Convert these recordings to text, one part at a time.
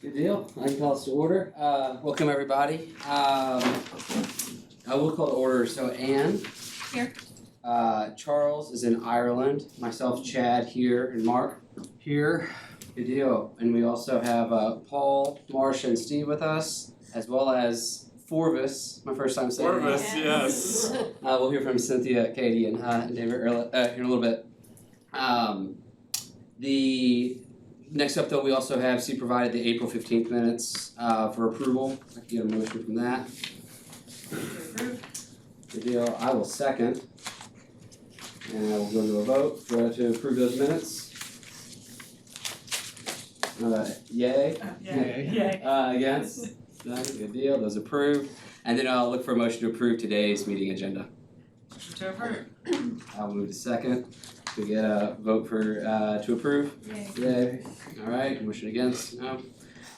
Good deal. I can call us to order. Welcome everybody. I will call to order. So Anne. Here. Charles is in Ireland. Myself, Chad here, and Mark here. Good deal. And we also have Paul, Marcia, and Steve with us, as well as Forvis. My first time saying that. Forvis, yes. We'll hear from Cynthia, Katie, and David here in a little bit. The next up, though, we also have Steve provided the April 15th minutes for approval. I can get a motion from that. Good deal. I will second. And I will go to a vote to approve those minutes. Yay? Yay. Against? None? Good deal. Those approved. And then I'll look for a motion to approve today's meeting agenda. Motion to approve. I'll move to second. To get a vote for to approve. Yay. Yay. All right. Motion against? No.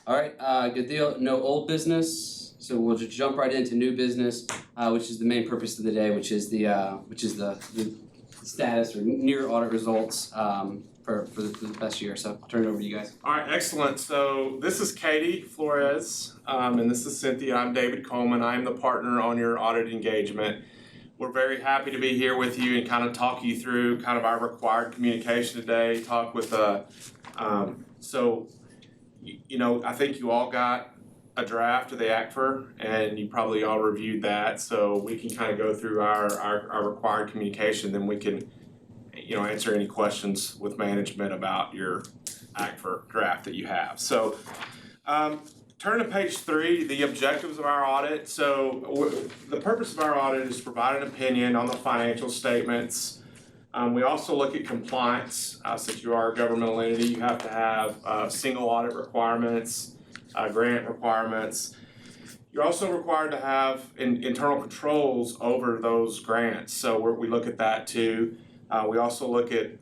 All right. Good deal. No old business. So we'll just jump right into new business, which is the main purpose of the day, which is the status or near audit results for the past year. So I'll turn it over to you guys. All right, excellent. So this is Katie Flores, and this is Cynthia. I'm David Coleman. I'm the partner on your audit engagement. We're very happy to be here with you and kind of talk you through kind of our required communication today. Talk with I think you all got a draft of the ACFR, and you probably all reviewed that. So we can kind of go through our required communication, then we can answer any questions with management about your ACFR draft that you have. So turn to page 3, the objectives of our audit. So the purpose of our audit is to provide an opinion on the financial statements. We also look at compliance. Since you are a governmental entity, you have to have single audit requirements, grant requirements. You're also required to have internal controls over those grants. So we look at that too. We also look at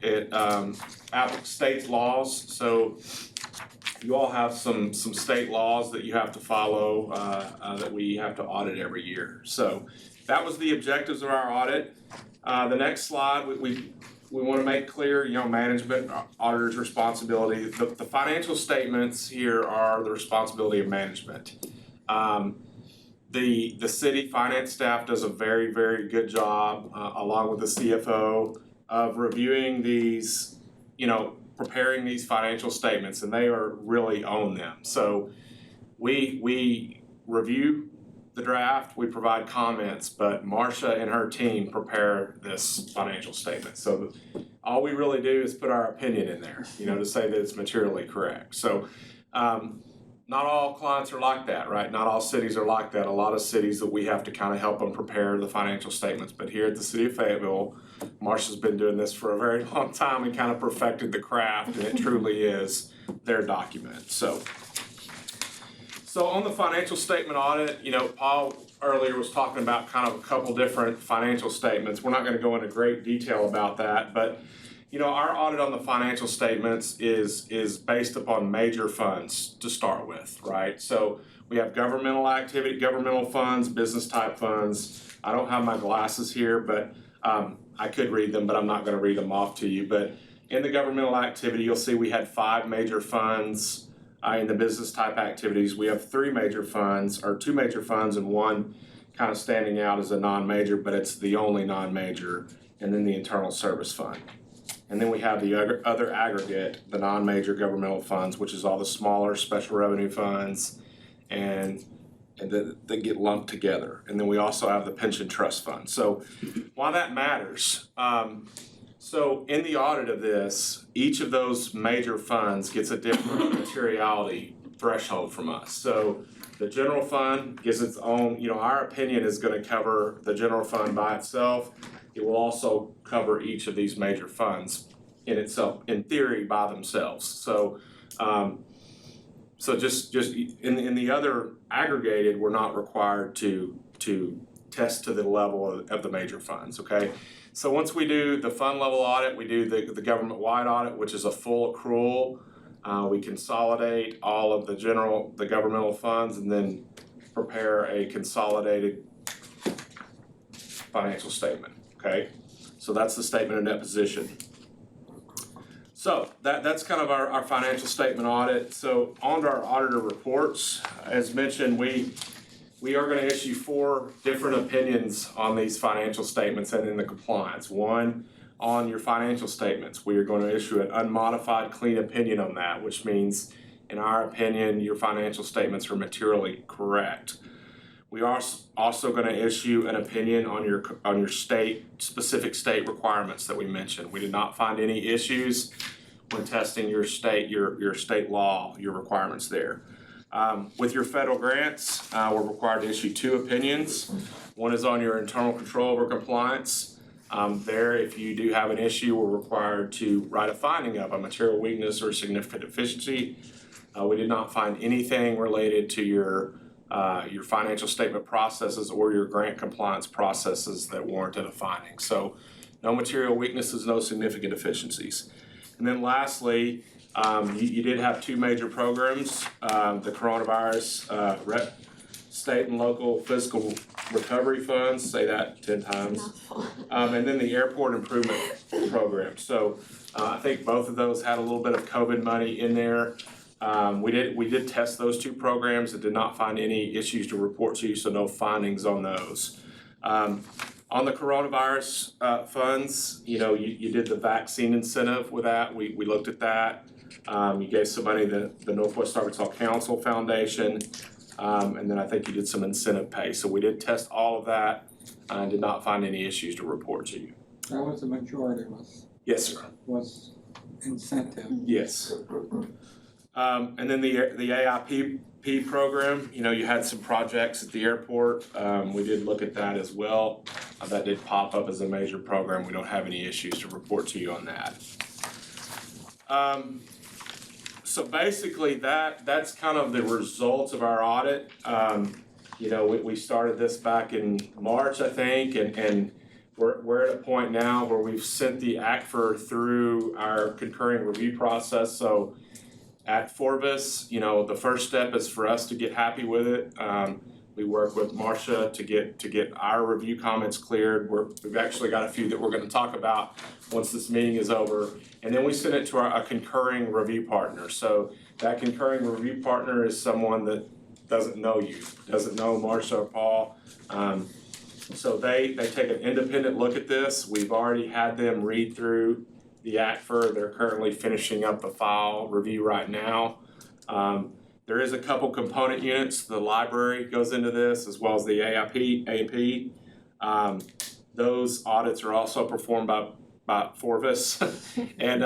state laws. So you all have some state laws that you have to follow that we have to audit every year. So that was the objectives of our audit. The next slide, we want to make clear, management, auditor's responsibility. The financial statements here are the responsibility of management. The city finance staff does a very, very good job, along with the CFO, of reviewing these, preparing these financial statements, and they are really on them. So we review the draft, we provide comments, but Marcia and her team prepare this financial statement. So all we really do is put our opinion in there, to say that it's materially correct. So not all clients are like that, right? Not all cities are like that. A lot of cities that we have to kind of help them prepare the financial statements. But here at the city of Fayetteville, Marcia's been doing this for a very long time and kind of perfected the craft, and it truly is their document. So on the financial statement audit, Paul earlier was talking about kind of a couple different financial statements. We're not going to go into great detail about that, but our audit on the financial statements is based upon major funds to start with, right? So we have governmental activity, governmental funds, business type funds. I don't have my glasses here, but I could read them, but I'm not going to read them off to you. But in the governmental activity, you'll see we had 5 major funds. In the business type activities, we have 3 major funds, or 2 major funds, and one kind of standing out as a non-major, but it's the only non-major, and then the internal service fund. And then we have the other aggregate, the non-major governmental funds, which is all the smaller special revenue funds, and they get lumped together. And then we also have the pension trust fund. So why that matters, so in the audit of this, each of those major funds gets a different materiality threshold from us. So the general fund gives its own, our opinion is going to cover the general fund by itself. It will also cover each of these major funds in itself, in theory, by themselves. So just in the other aggregated, we're not required to test to the level of the major funds, okay? So once we do the fund level audit, we do the government-wide audit, which is a full accrual. We consolidate all of the governmental funds, and then prepare a consolidated financial statement, okay? So that's the statement of net position. So that's kind of our financial statement audit. So on to our auditor reports. As mentioned, we are going to issue 4 different opinions on these financial statements and in the compliance. One, on your financial statements, we are going to issue an unmodified clean opinion on that, which means, in our opinion, your financial statements are materially correct. We are also going to issue an opinion on your specific state requirements that we mentioned. We did not find any issues when testing your state law, your requirements there. With your federal grants, we're required to issue 2 opinions. One is on your internal control over compliance. There, if you do have an issue, we're required to write a finding of a material weakness or significant deficiency. We did not find anything related to your financial statement processes or your grant compliance processes that warranted a finding. So no material weaknesses, no significant deficiencies. And then lastly, you did have 2 major programs, the coronavirus state and local fiscal recovery funds, say that 10 times, and then the airport improvement program. So I think both of those had a little bit of COVID money in there. We did test those 2 programs and did not find any issues to report to you, so no findings on those. On the coronavirus funds, you did the vaccine incentive with that. We looked at that. You gave some money to the Northwest Arkansas Council Foundation, and then I think you did some incentive pay. So we did test all of that and did not find any issues to report to you. That was the majority Yes, sir. was incentive. Yes. And then the AIP program, you had some projects at the airport. We did look at that as well. That did pop up as a major program. We don't have any issues to report to you on that. So basically that's kind of the results of our audit. We started this back in March, I think, and we're at a point now where we've sent the ACFR through our concurring review process. So at Forbes, the first step is for us to get happy with it. We work with Marcia to get our review comments cleared. We've actually got a few that we're going to talk about once this meeting is over. And then we send it to a concurring review partner. So that concurring review partner is someone that doesn't know you, doesn't know Marcia or Paul. So they take an independent look at this. We've already had them read through the ACFR. They're currently finishing up the file review right now. There is a couple component units. The library goes into this as well as the AIP. Those audits are also performed by Forbes, and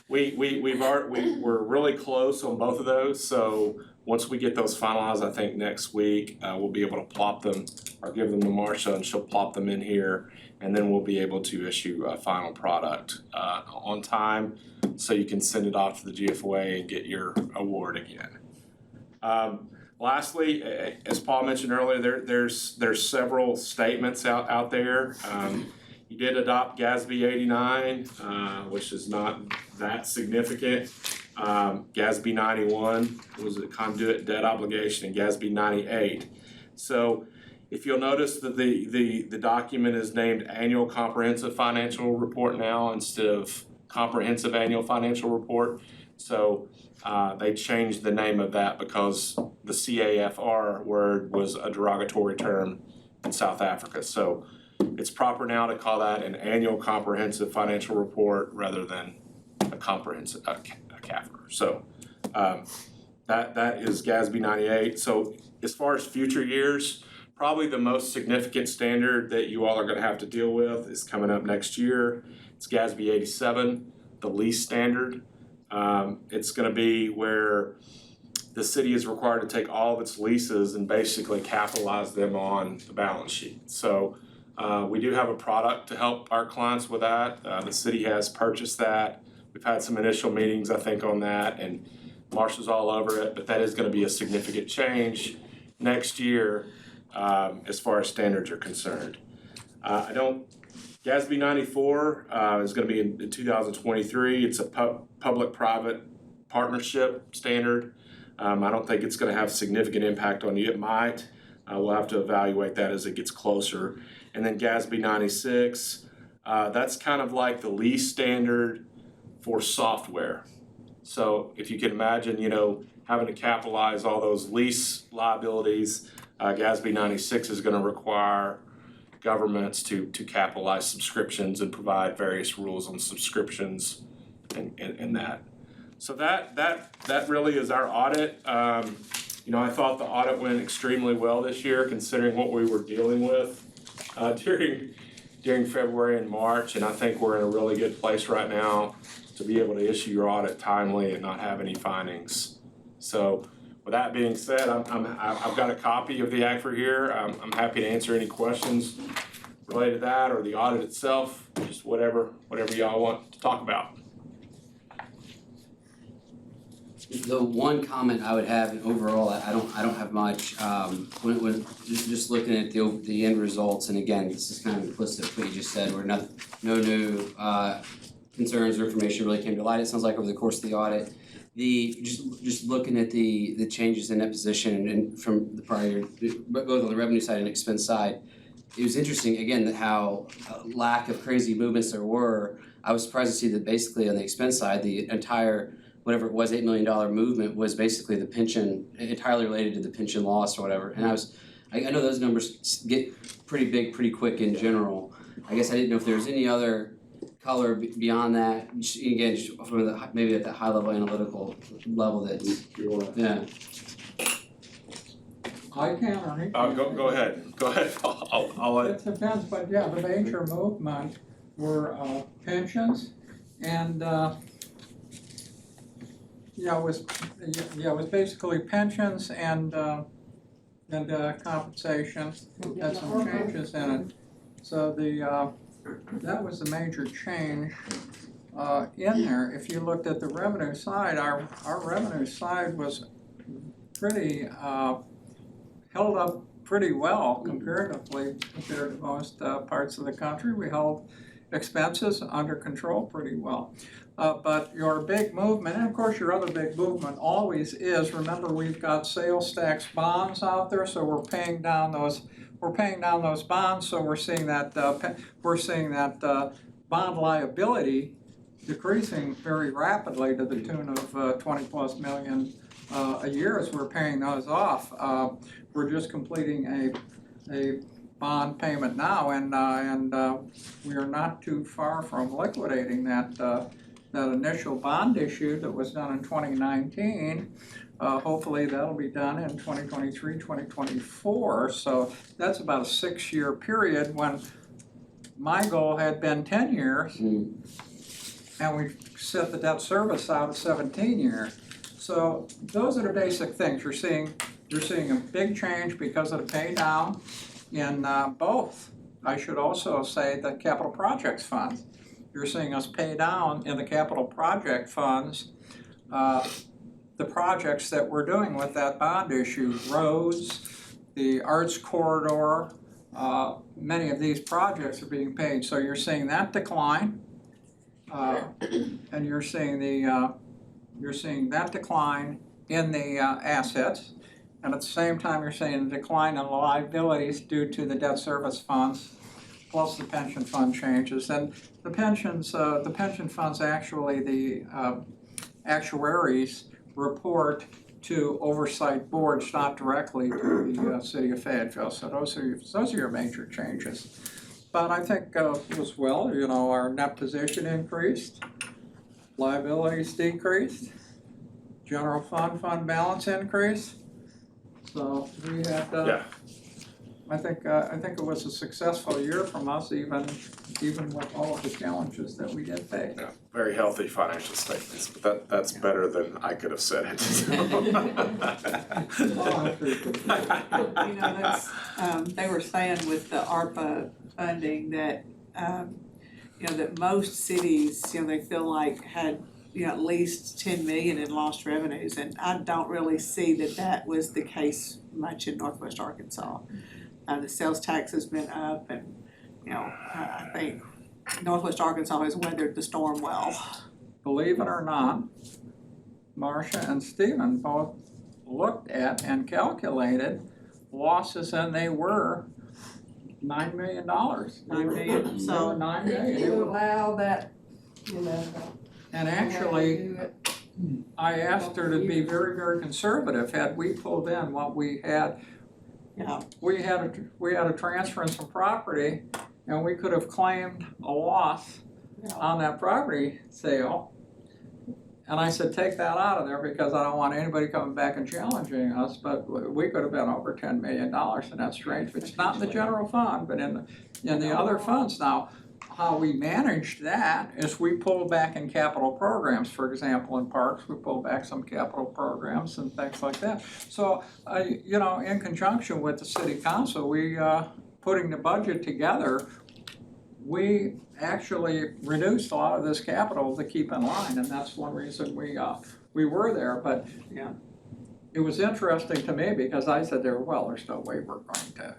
we're really close on both of those. So once we get those finalized, I think next week we'll be able to plop them or give them to Marcia, and she'll plop them in here, and then we'll be able to issue a final product on time, so you can send it off to the GFOA and get your award again. Lastly, as Paul mentioned earlier, there's several statements out there. You did adopt GASB 89, which is not that significant. GASB 91 was a conduit debt obligation, and GASB 98. So if you'll notice that the document is named Annual Comprehensive Financial Report now instead of Comprehensive Annual Financial Report. So they changed the name of that because the CAFR word was a derogatory term in South Africa. So it's proper now to call that an Annual Comprehensive Financial Report rather than a comprehensive CAFR. So that is GASB 98. So as far as future years, probably the most significant standard that you all are going to have to deal with is coming up next year. It's GASB 87, the lease standard. It's going to be where the city is required to take all of its leases and basically capitalize them on the balance sheet. So we do have a product to help our clients with that. The city has purchased that. We've had some initial meetings, I think, on that, and Marcia's all over it, but that is going to be a significant change next year as far as standards are concerned. GASB 94 is going to be in 2023. It's a public-private partnership standard. I don't think it's going to have significant impact on you. It might. We'll have to evaluate that as it gets closer. And then GASB 96, that's kind of like the lease standard for software. So if you can imagine, having to capitalize all those lease liabilities, GASB 96 is going to require governments to capitalize subscriptions and provide various rules on subscriptions and that. So that really is our audit. I thought the audit went extremely well this year considering what we were dealing with during February and March, and I think we're in a really good place right now to be able to issue your audit timely and not have any findings. So with that being said, I've got a copy of the ACFR here. I'm happy to answer any questions related to that or the audit itself, just whatever y'all want to talk about. The one comment I would have, and overall, I don't have much, when just looking at the end results, and again, this is kind of implicit what you just said, where no new concerns or information really came to light, it sounds like, over the course of the audit. Just looking at the changes in that position and from the prior year, both on the revenue side and expense side, it was interesting, again, that how lack of crazy movements there were. I was surprised to see that basically on the expense side, the entire whatever it was, $8 million movement was basically the pension, entirely related to the pension loss or whatever. And I know those numbers get pretty big pretty quick in general. I guess I didn't know if there was any other color beyond that. Again, just from maybe at the high level analytical level that, yeah. I can or he can. Go ahead. I'll let. It depends, but yeah, the major movement were pensions and it was basically pensions and compensation, had some changes in it. So that was the major change in there. If you looked at the revenue side, our revenue side was pretty held up pretty well comparatively compared to most parts of the country. We held expenses under control pretty well. But your big movement, and of course your other big movement always is, remember we've got sales tax bonds out there, so we're paying down those bonds, so we're seeing that bond liability decreasing very rapidly to the tune of 20 plus million a year as we're paying those off. We're just completing a bond payment now, and we are not too far from liquidating that initial bond issue that was done in 2019. Hopefully that'll be done in 2023, 2024. So that's about a 6-year period when my goal had been 10 years, and we set the debt service out at 17 years. So those are the basic things. You're seeing a big change because of the pay down in both. I should also say the capital projects funds. You're seeing us pay down in the capital project funds the projects that we're doing with that bond issue, roads, the arts corridor, many of these projects are being paid. So you're seeing that decline, and you're seeing that decline in the assets, and at the same time you're seeing a decline in liabilities due to the debt service funds, plus the pension fund changes. And the pension funds, actually, the actuaries report to oversight boards, not directly to the city of Fayetteville. So those are your major changes. But I think it was well. Our net position increased, liabilities decreased, general fund balance increased. So we had. Yeah. I think it was a successful year from us, even with all of the challenges that we did face. Yeah, very healthy financial statements, but that's better than I could have said it. They were saying with the ARPA funding that that most cities they feel like had at least 10 million in lost revenues, and I don't really see that was the case much in Northwest Arkansas. The sales tax has been up, and I think Northwest Arkansas has weathered the storm well. Believe it or not, Marcia and Stephen both looked at and calculated losses, and they were $9 million. $9 million. So $9 million. If you allow that, And actually, I asked her to be very, very conservative. Had we pulled in what we had, Yeah. we had a transfer in some property, and we could have claimed a loss Yeah. on that property sale. And I said, take that out of there because I don't want anybody coming back and challenging us, but we could have been over $10 million in that strange, it's not in the general fund, but in the other funds. Now, how we managed that is we pulled back in capital programs. For example, in parks, we pulled back some capital programs and things like that. So, you know, in conjunction with the city council, we, putting the budget together, we actually reduced a lot of this capital to keep in line, and that's one reason we were there. But Yeah. it was interesting to me because I said there's no way we're going to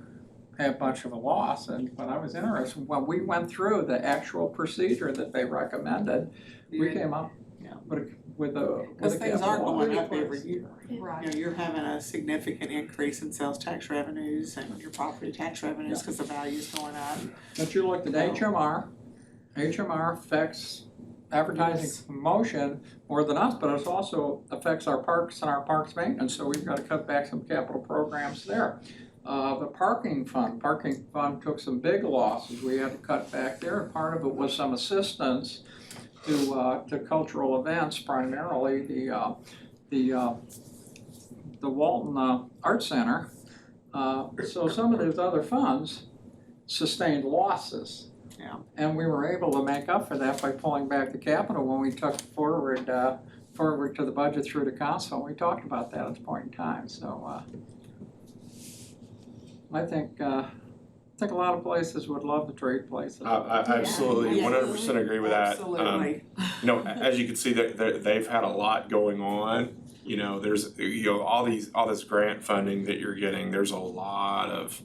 have much of a loss. But I was interested when we went through the actual procedure that they recommended. We came up Yeah. with a Because things capital are going loss. up every year. Right. You know, you're having a significant increase in sales tax revenues and your property tax revenues because the value's going up. But you looked at HMR affects advertising Yes. promotion more than us, but it also affects our parks and our parks maintenance, so we've got to cut back some capital programs there. The parking fund took some big losses, we had to cut back there, part of it was some assistance to cultural events, primarily the Walton Art Center. So some of these other funds sustained losses. Yeah. And we were able to make up for that by pulling back the capital when we took forward to the budget through the council, and we talked about that at the point in time, so I think a lot of places would love the trade places. I absolutely, Yeah. 100% agree with that. Absolutely. You know, as you can see, they've had a lot going on. You know, there's, you know, all this grant funding that you're getting, there's a lot of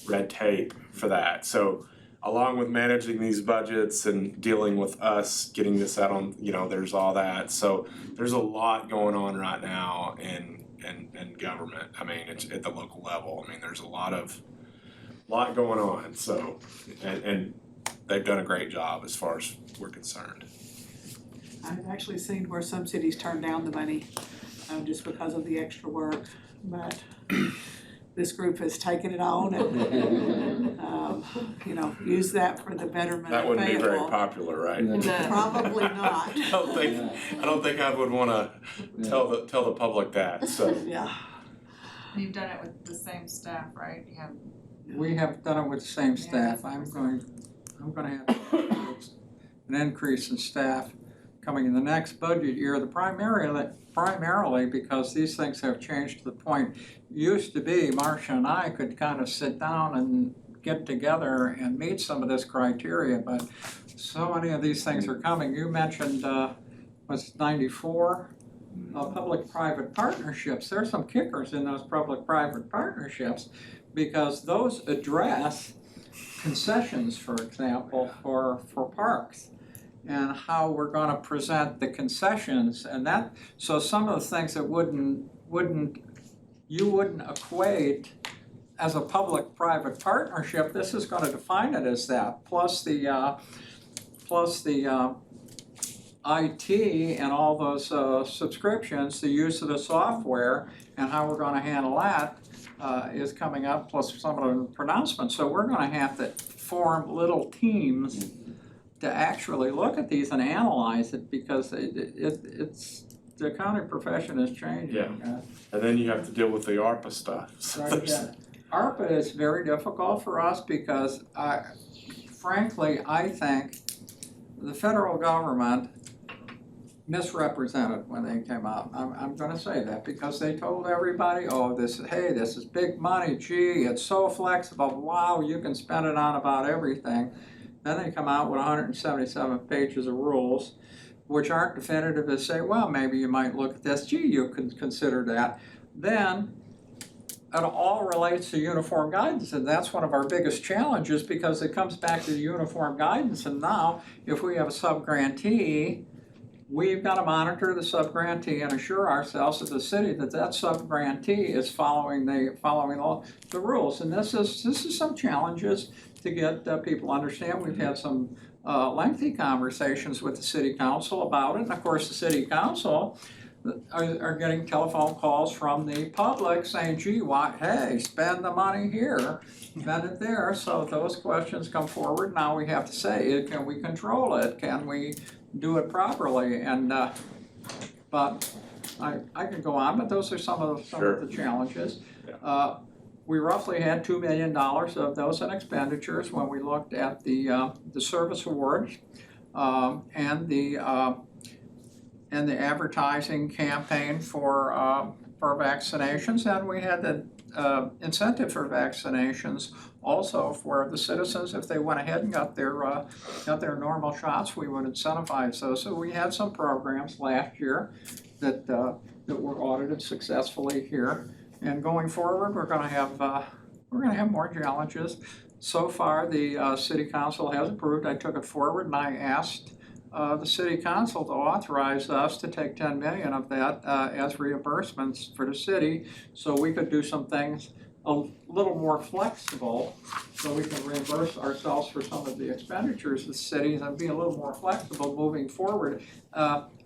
red tape for that. So along with managing these budgets and dealing with us getting this out on, you know, there's all that. So there's a lot going on right now in government. I mean, it's at the local level. I mean, there's a lot going on. So, and they've done a great job as far as we're concerned. I've actually seen where some cities turn down the money just because of the extra work, but this group has taken it on and, you know, use that for the betterment That of wouldn't be very Fayetteville. popular, right? Probably not. I don't think I would wanna tell the public that, so. Yeah. You've done it with the same staff, right? You have, We have done it with the same staff. I'm going to have an increase in staff coming in the next budget year. Primarily because these things have changed to the point, used to be Marcia and I could kind of sit down and get together and meet some of this criteria, but so many of these things are coming. You mentioned, was it 94? Public-private partnerships. There's some kickers in those public-private partnerships because those address concessions, for example, for parks and how we're going to present the concessions and that. So some of the things that you wouldn't equate as a public-private partnership, this is going to define it as that. Plus the IT and all those subscriptions, the use of the software and how we're going to handle that is coming up, plus some of the pronouncements. So we're going to have to form little teams to actually look at these and analyze it because it's the accounting profession is changing. Yeah. And then you have to deal with the ARPA stuff. So there's- ARPA is very difficult for us because frankly, I think the federal government misrepresented when they came out. I'm going to say that because they told everybody, oh, this is big money, gee, it's so flexible, wow, you can spend it on about everything. Then they come out with 177 pages of rules, which aren't definitive to say, well, maybe you might look at this, gee, you could consider that. Then it all relates to uniform guidance, and that's one of our biggest challenges because it comes back to the uniform guidance. And now, if we have a sub-grantee, we've got to monitor the sub-grantee and assure ourselves as a city that that sub-grantee is following all the rules. And this is some challenges to get people to understand. We've had some lengthy conversations with the city council about it. And of course, the city council are getting telephone calls from the public saying, gee, hey, spend the money here, spend it there. So those questions come forward. Now we have to say, can we control it? Can we do it properly? And, but I could go on, but those are some of the challenges. We roughly had $2 million of those in expenditures when we looked at the service awards and the advertising campaign for vaccinations, and we had the incentive for vaccinations also for the citizens. If they went ahead and got their normal shots, we would incentivize those. So we had some programs last year that were audited successfully here. And going forward, we're going to have more challenges. So far, the city council has approved. I took it forward and I asked the city council to authorize us to take 10 million of that as reimbursements for the city, so we could do some things a little more flexible, so we can reimburse ourselves for some of the expenditures of the cities and be a little more flexible moving forward,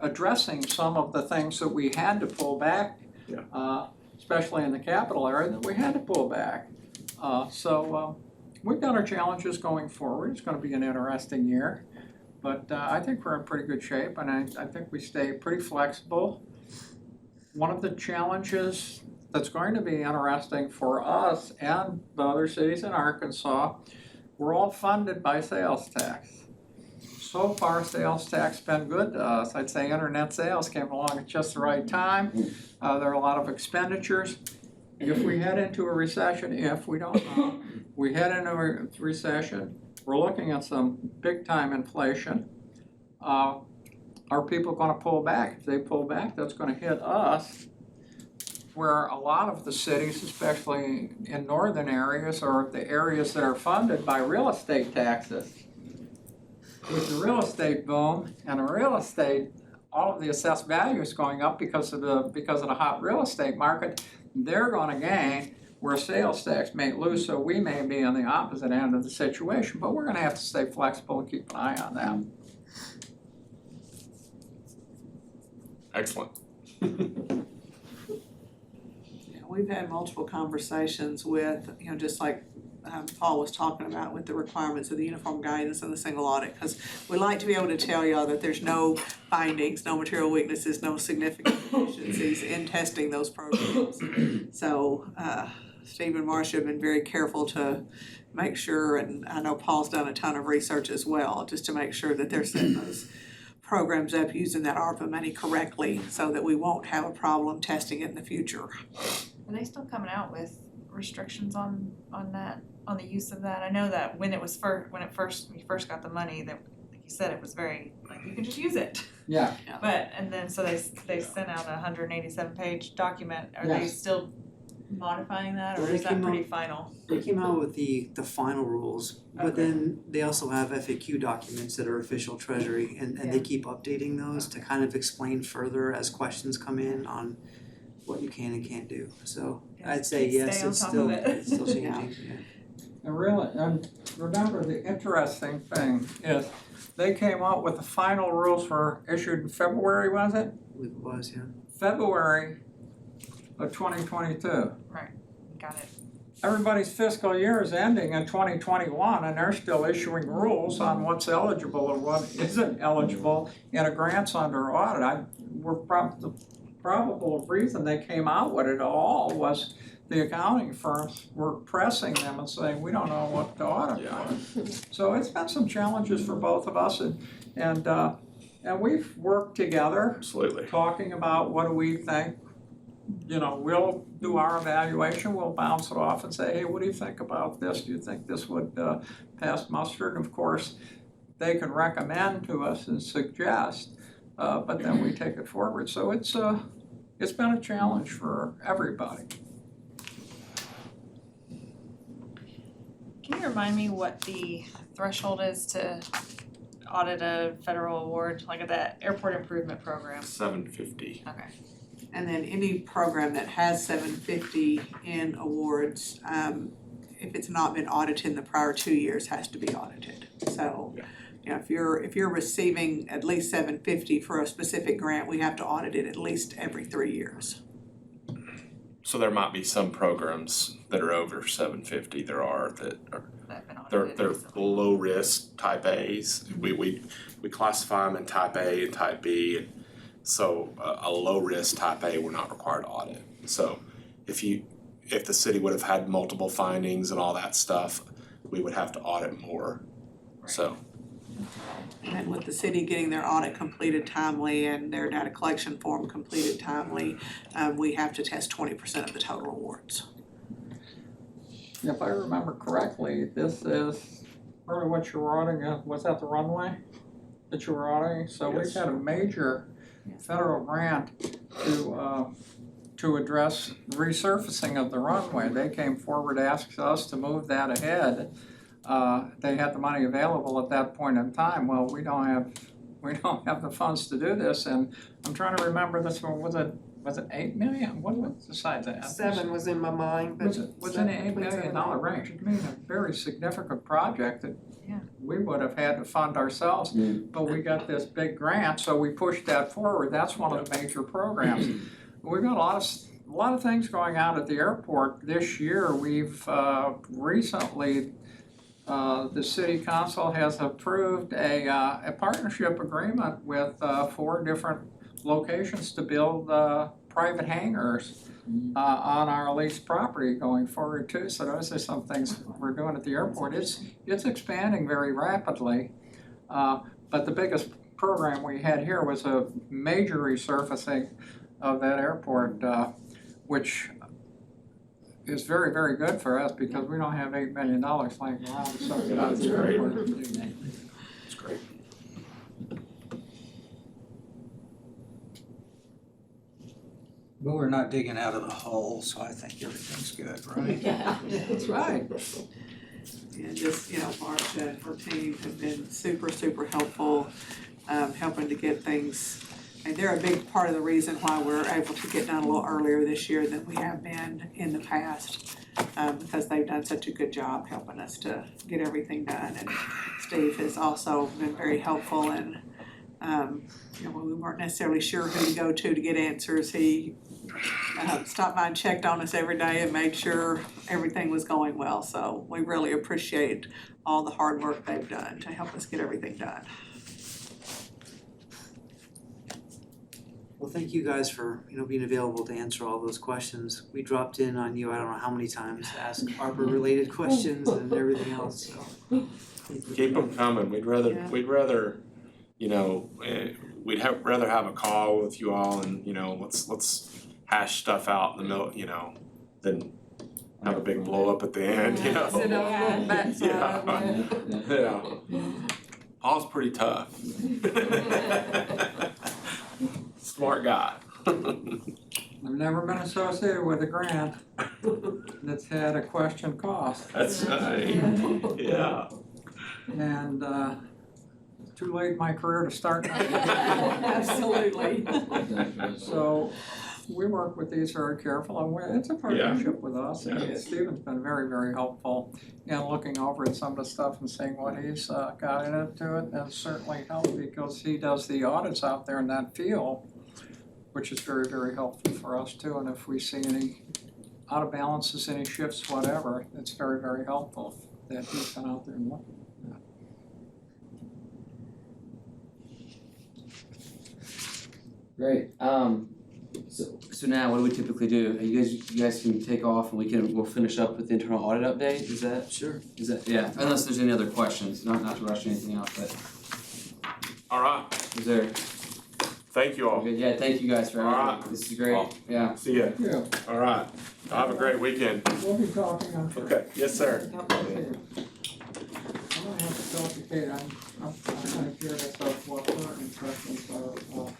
addressing some of the things that we had to pull back, especially in the capital area, that we had to pull back. So we've got our challenges going forward. It's going to be an interesting year. But I think we're in pretty good shape, and I think we stay pretty flexible. One of the challenges that's going to be interesting for us and the other cities in Arkansas, we're all funded by sales tax. So far, sales tax has been good to us. I'd say internet sales came along at just the right time. There are a lot of expenditures. If we head into a recession, we don't know, we head into a recession, we're looking at some big-time inflation. Are people going to pull back? If they pull back, that's going to hit us, where a lot of the cities, especially in northern areas, are the areas that are funded by real estate taxes. With the real estate boom and the real estate, all of the assessed values going up because of the hot real estate market, they're going to gain, where sales tax may lose. So we may be on the opposite end of the situation, but we're going to have to stay flexible and keep an eye on that. Excellent. We've had multiple conversations with, just like Paul was talking about with the requirements of the uniform guidance and the single audit, because we like to be able to tell y'all that there's no findings, no material weaknesses, no significant deficiencies in testing those programs. So Steve and Marcia have been very careful to make sure, and I know Paul's done a ton of research as well, just to make sure that they're setting those programs up using that ARPA money correctly, so that we won't have a problem testing it in the future. Are they still coming out with restrictions on that, on the use of that? I know that when we first got the money, that, like you said, it was very, like, you can just use it. Yeah. But, and then, so they sent out a 187-page document. Are they still modifying that, or is that pretty final? They came out with the final rules, but then they also have FAQ documents that are official Treasury, and they keep updating those to kind of explain further as questions come in on what you can and can't do. So I'd say yes, it's still changing. Yeah. And really, remember, the interesting thing is they came out with the final rules were issued in February, was it? It was, yeah. February of 2022. Right, got it. Everybody's fiscal year is ending in 2021, and they're still issuing rules on what's eligible or what isn't eligible in a grants under audit. The probable reason they came out with it all was the accounting firms were pressing them and saying, we don't know what to audit for. So it's been some challenges for both of us, and we've worked together. Absolutely. Talking about what do we think. We'll do our evaluation, we'll bounce it off and say, hey, what do you think about this? Do you think this would pass muster? And of course, they can recommend to us and suggest, but then we take it forward. So it's been a challenge for everybody. Can you remind me what the threshold is to audit a federal award, like at that airport improvement program? 750. Okay. And then any program that has 750 in awards, if it's not been audited in the prior 2 years, has to be audited. So, You know, if you're receiving at least $750 for a specific grant, we have to audit it at least every 3 years. So there might be some programs that are over 750. There are that are That have been they're audited they're recently. low risk type A's. We classify them in type A and type B. And so a low risk type A, we're not required to audit. So if the city would have had multiple findings and all that stuff, we would have to audit more. So And with the city getting their audit completed timely and their data collection form completed timely, we have to test 20% of the total awards. If I remember correctly, this is part of what you were auditing, was that the runway that you were auditing? So we've Yes. had a major federal grant to address resurfacing of the runway. They came forward, asked us to move that ahead. They had the money available at that point in time. Well, we don't have the funds to do this, and I'm trying to remember this one, was it 8 million? What was the size of that? 7 was in my mind, but. Was in the $8 million range. It means a very significant project that Yeah. we would have had to fund ourselves, but we got this big grant, so we pushed that forward. That's one of the major programs. We've got a lot of things going on at the airport this year. We've recently, the city council has approved a partnership agreement with 4 different locations to build private hangars on our leased property going forward too. So those are some things we're doing at the airport. It's expanding very rapidly, but the biggest program we had here was a major resurfacing of that airport, which is very, very good for us because we don't have $8 million laying around to subsidize the airport. it's great. But we're not digging out of the hole, so I think everything's good, right? That's right. And just, Marcia and her team have been super, super helpful, helping to get things. And they're a big part of the reason why we're able to get done a little earlier this year than we have been in the past, because they've done such a good job helping us to get everything done. And Steve has also been very helpful, and when we weren't necessarily sure who to go to get answers, he stopped by and checked on us every day and made sure everything was going well. So we really appreciate all the hard work they've done to help us get everything done. Well, thank you guys for, being available to answer all those questions. We dropped in on you, I don't know how many times, to ask ARPA-related questions and everything else, so. Keep them coming. We'd rather rather have a call with you all and let's hash stuff out in the middle, than have a big blow up at the end, Sit on the backside. Yeah. Paul's pretty tough. Smart guy. I've never been associated with a grant that's had a question cost. That's right. Yeah. And it's too late in my career to start. Absolutely. So we work with these very careful, and it's a partnership with us. And Yeah. Stephen's been very, very helpful in looking over at some of the stuff and seeing what he's got into it. And certainly helped because he does the audits out there in that field, which is very, very helpful for us too. And if we see any out of balances, any shifts, whatever, it's very, very helpful that he's been out there and looking. Great. So now what do we typically do? You guys can take off and we'll finish up with the internal audit update. Is that? Sure. Yeah. Unless there's any other questions, not to rush anything else, but All right. is there? Thank you all. Okay, yeah. Thank you guys for All everything. right. This is great. Well, Yeah. See ya. Yeah, All right. Have a great weekend. we'll be talking, I'm sure. Okay. Yes, sir. I'm gonna have to tell you, Kate, I'm kind of curious of what her impressions are of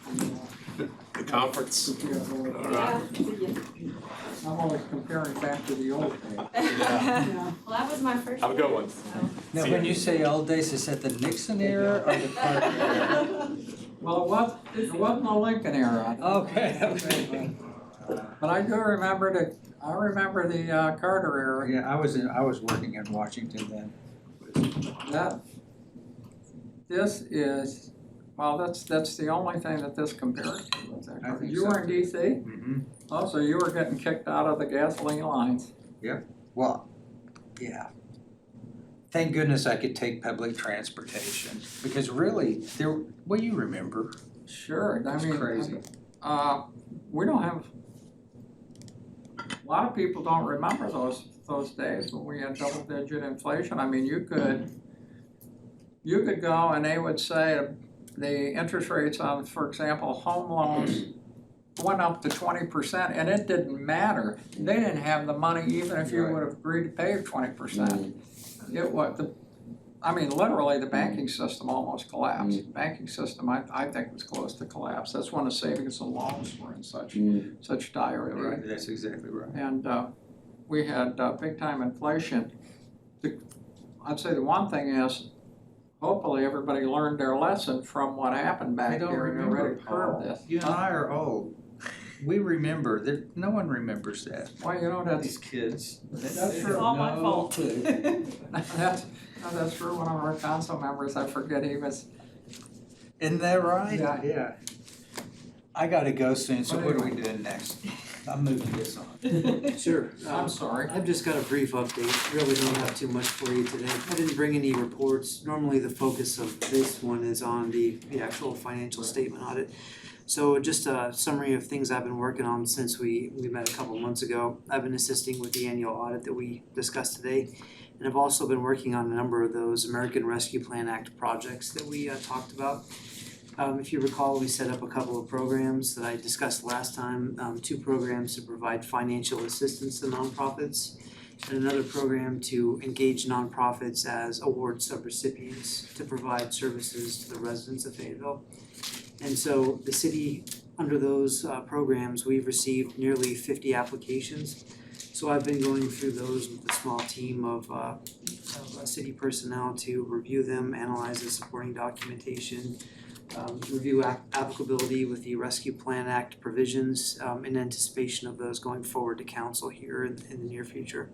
The conference. the All right. I'm always comparing back to the old days. Yeah. Well, that was my first. Have a good one. Now, See when ya. you say old days, is that the Nixon era or the Carter era? Well, it wasn't the Lincoln era. Okay. But I do remember the Carter era. Yeah, I was working in Washington then. this is, well, that's the only thing that this compares to, is that I correct? think You so. were in DC? Mm-hmm. Oh, so you were getting kicked out of the gasoline lines. Well, yeah. Thank goodness I could take public transportation, because really, well, you remember, Sure, I it's mean, crazy. we don't have, a lot of people don't remember those days when we had double-digit inflation. I mean, you could go and they would say the interest rates on, for example, home loans went up to 20%, and it didn't matter. They didn't have the money even if you Right. would have agreed to pay 20%. It was, literally the banking system almost collapsed. Banking system, I think was close to collapse. That's when the savings and loans were in such dire relief. Right, that's exactly right. And we had big time inflation. I'd say the one thing is, hopefully everybody learned their lesson from what happened I back don't here and they're remember, ready to curb Paul. this. You and I are old. We remember, no one remembers that. Well, you know, that's kids. That's true. all my fault. that's true. One of our council members, I forget, he was, Isn't that right? Yeah. I gotta go soon, so what are we doing next? I'm moving this on. Sure. I'm sorry. I've just got a brief update, really don't have too much for you today. I didn't bring any reports. Normally the focus of this one is on the actual financial statement audit. So just a summary of things I've been working on since we met a couple months ago. I've been assisting with the annual audit that we discussed today. And I've also been working on a number of those American Rescue Plan Act projects that we talked about. If you recall, we set up a couple of programs that I discussed last time, 2 programs to provide financial assistance to nonprofits, and another program to engage nonprofits as award subrecipients to provide services to the residents of Fayetteville. And so the city, under those programs, we've received nearly 50 applications. So I've been going through those with a small team of city personnel to review them, analyze the supporting documentation, review applicability with the Rescue Plan Act provisions in anticipation of those going forward to council here in the near future.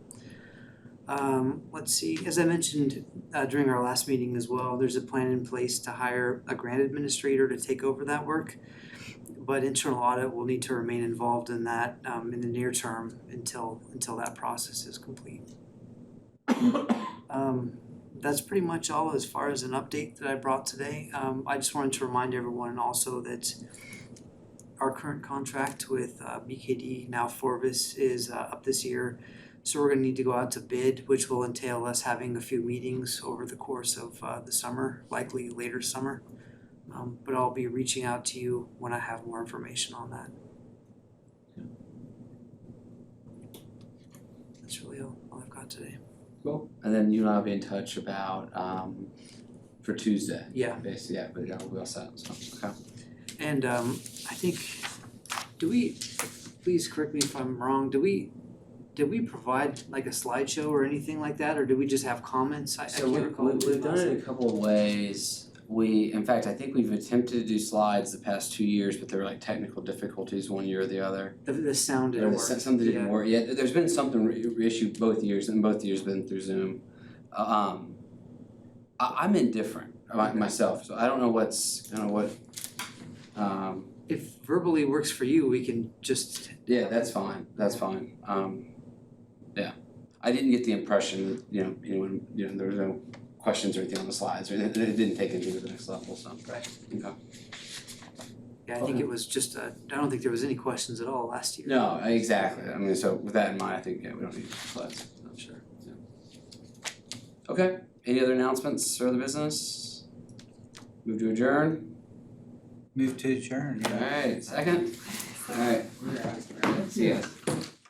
Let's see, as I mentioned during our last meeting as well, there's a plan in place to hire a grant administrator to take over that work. But internal audit will need to remain involved in that in the near term until that process is complete. That's pretty much all as far as an update that I brought today. I just wanted to remind everyone also that our current contract with BKD, now Forvis, is up this year. So we're gonna need to go out to bid, which will entail us having a few meetings over the course of the summer, likely later summer. But I'll be reaching out to you when I have more information on that. That's really all I've got today. Cool. And then you and I'll be in touch about for Tuesday. Yeah. Basically, yeah, but yeah, we'll be all set, so, okay. And I think, please correct me if I'm wrong, did we provide like a slideshow or anything like that, or did we just have comments? I So can't we, recall. we've done it in a couple of ways. In fact, I think we've attempted to do slides the past 2 years, but there were like technical difficulties one year or the other. The sound didn't work. Something didn't work. Yeah, there's been something reissued both years, and both years been through Zoom. I'm indifferent myself, so I don't know what. If verbally works for you, we can just. Yeah, that's fine. That's fine. Yeah, I didn't get the impression that there was no questions or anything on the slides, or it didn't take anything to the next level. So Right. Okay. Yeah, I think it was just I don't think there was any questions at all last year. No, exactly. I mean, so with that in mind, I think we don't need slides. I'm sure. Yeah. Okay. Any other announcements for the business? Move to adjourn. Move to adjourn, All right. Second. All right. See ya.